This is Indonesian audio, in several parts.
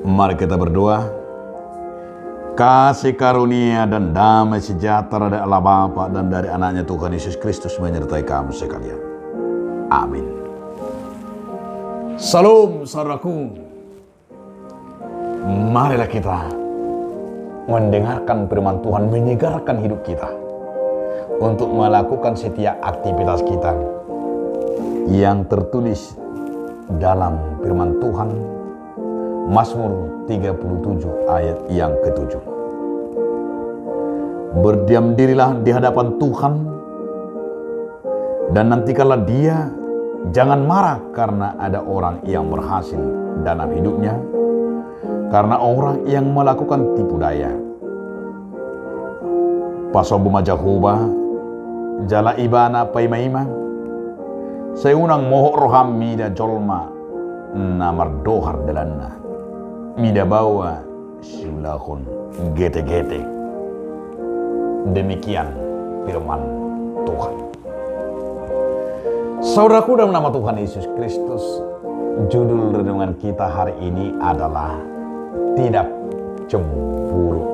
Mari kita berdoa. Kasih karunia dan damai sejahtera dari Allah Bapa dan dari anaknya Tuhan Yesus Kristus menyertai kamu sekalian. Amin. Salam saudaraku. Marilah kita mendengarkan firman Tuhan menyegarkan hidup kita untuk melakukan setiap aktivitas kita yang tertulis dalam firman Tuhan Mazmur 37 ayat yang ke-7. Berdiam dirilah di hadapan Tuhan dan nantikanlah Dia, jangan marah karena ada orang yang berhasil dalam hidupnya, karena orang yang melakukan tipu daya. Pasal Jehovah jala ibana paimaima seunang mohok roham mida jolma namar dohar delana mida bawa silahun gete-gete. Demikian firman Tuhan. Saudaraku, dalam nama Tuhan Yesus Kristus, judul renungan kita hari ini adalah tidak cemburu.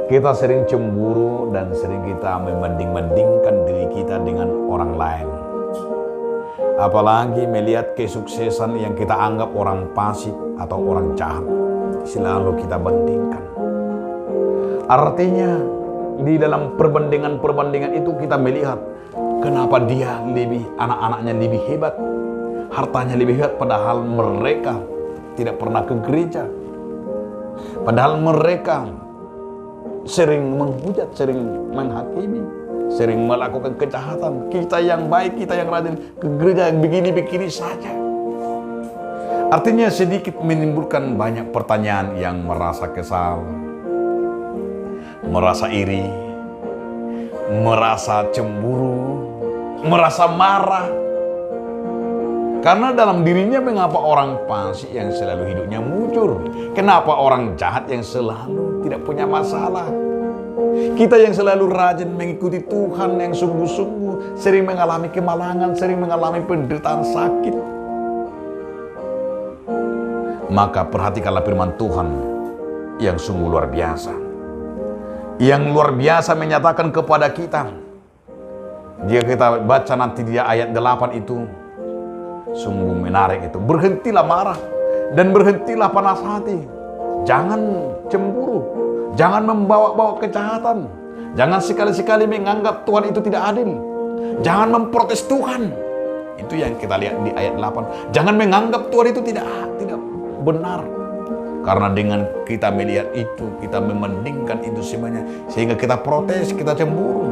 Kita sering cemburu dan sering kita membanding-bandingkan diri kita dengan orang lain. Apalagi melihat kesuksesan yang kita anggap orang fasik atau orang jahat, selalu kita bandingkan. Artinya di dalam perbandingan itu kita melihat kenapa dia lebih, anak-anaknya lebih hebat, hartanya lebih hebat, padahal mereka tidak pernah ke gereja. Padahal mereka sering menghujat, sering menghakimi, sering melakukan kejahatan. Kita yang baik, kita yang rajin ke gereja yang begini-begini saja. Artinya sedikit menimbulkan banyak pertanyaan yang merasa kesal, merasa iri, merasa cemburu, merasa marah. Karena dalam dirinya mengapa orang fasik yang selalu hidupnya mujur? Kenapa orang jahat yang selalu tidak punya masalah? Kita yang selalu rajin mengikuti Tuhan yang sungguh-sungguh sering mengalami kemalangan, sering mengalami penderitaan sakit. Maka perhatikanlah firman Tuhan yang sungguh luar biasa. Yang luar biasa menyatakan kepada kita. Jika kita baca nanti di ayat 8 itu, sungguh menarik itu. Berhentilah marah dan berhentilah panas hati. Jangan cemburu. Jangan membawa-bawa kejahatan. Jangan sekali-sekali menganggap Tuhan itu tidak adil. Jangan memprotes Tuhan. Itu yang kita lihat di ayat 8. Jangan menganggap Tuhan itu tidak benar. Karena dengan kita melihat itu, kita membandingkan itu semuanya, sehingga kita protes, kita cemburu.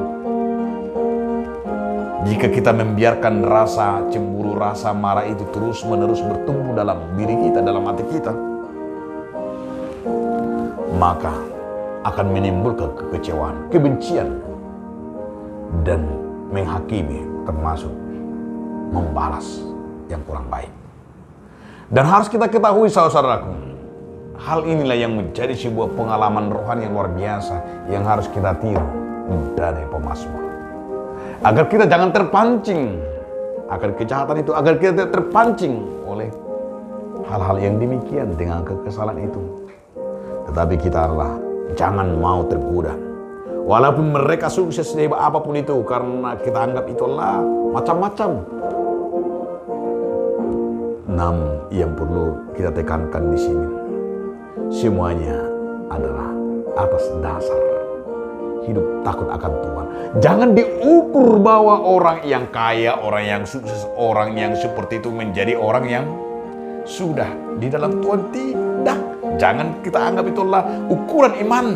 Jika kita membiarkan rasa cemburu, rasa marah itu terus-menerus bertumbuh dalam diri kita, dalam hati kita, maka akan menimbulkan kekecewaan, kebencian, dan menghakimi, termasuk membalas yang kurang baik. Dan harus kita ketahui, saudaraku, hal inilah yang menjadi sebuah pengalaman rohani yang luar biasa yang harus kita tiru dari pemazmur. Agar kita jangan terpancing akan kejahatan itu, agar kita tidak terpancing oleh hal-hal yang demikian dengan kekesalan itu. Tetapi kita adalah jangan mau tergoda. Walaupun mereka sukses sehebat apapun itu, karena kita anggap itulah macam-macam. Namun yang perlu kita tekankan di sini, semuanya adalah atas dasar hidup takut akan Tuhan. Jangan diukur bahwa orang yang kaya, orang yang sukses, orang yang seperti itu menjadi orang yang sudah di dalam Tuhan. Tidak. Jangan kita anggap itulah ukuran iman.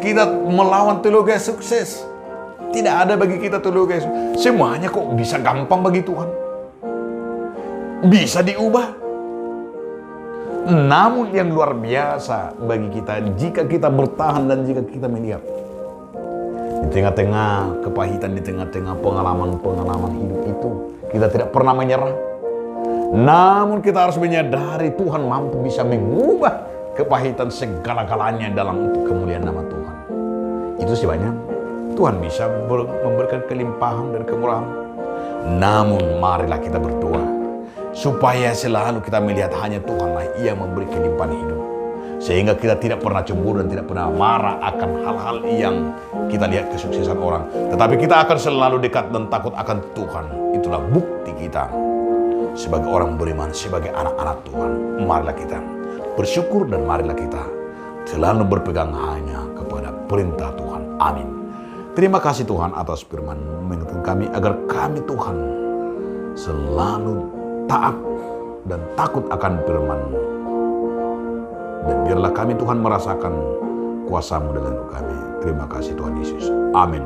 Kita melawan teologi sukses. Tidak ada bagi kita teologi sukses. Semuanya kok bisa gampang bagi Tuhan. Bisa diubah. Namun yang luar biasa bagi kita, jika kita bertahan dan jika kita melihat di tengah-tengah kepahitan, di tengah-tengah pengalaman-pengalaman hidup itu, kita tidak pernah menyerah. Namun kita harus menyadari Tuhan mampu bisa mengubah kepahitan segala-galanya dalam untuk kemuliaan nama Tuhan. Itu sebabnya Tuhan bisa memberikan kelimpahan dan kemurahan. Namun marilah kita berdoa. Supaya selalu kita melihat hanya Tuhanlah yang memberi kelimpahan hidup. Sehingga kita tidak pernah cemburu dan tidak pernah marah akan hal-hal yang kita lihat kesuksesan orang. Tetapi kita akan selalu dekat dan takut akan Tuhan. Itulah bukti kita sebagai orang beriman, sebagai anak-anak Tuhan. Marilah kita bersyukur dan marilah kita selalu berpegang hanya kepada perintah Tuhan. Amin. Terima kasih Tuhan atas firman mengingatkan kami agar kami Tuhan selalu taat dan takut akan firman-Mu. Dan biarlah kami Tuhan merasakan kuasa-Mu dalam hidup kami. Terima kasih Tuhan Yesus. Amin.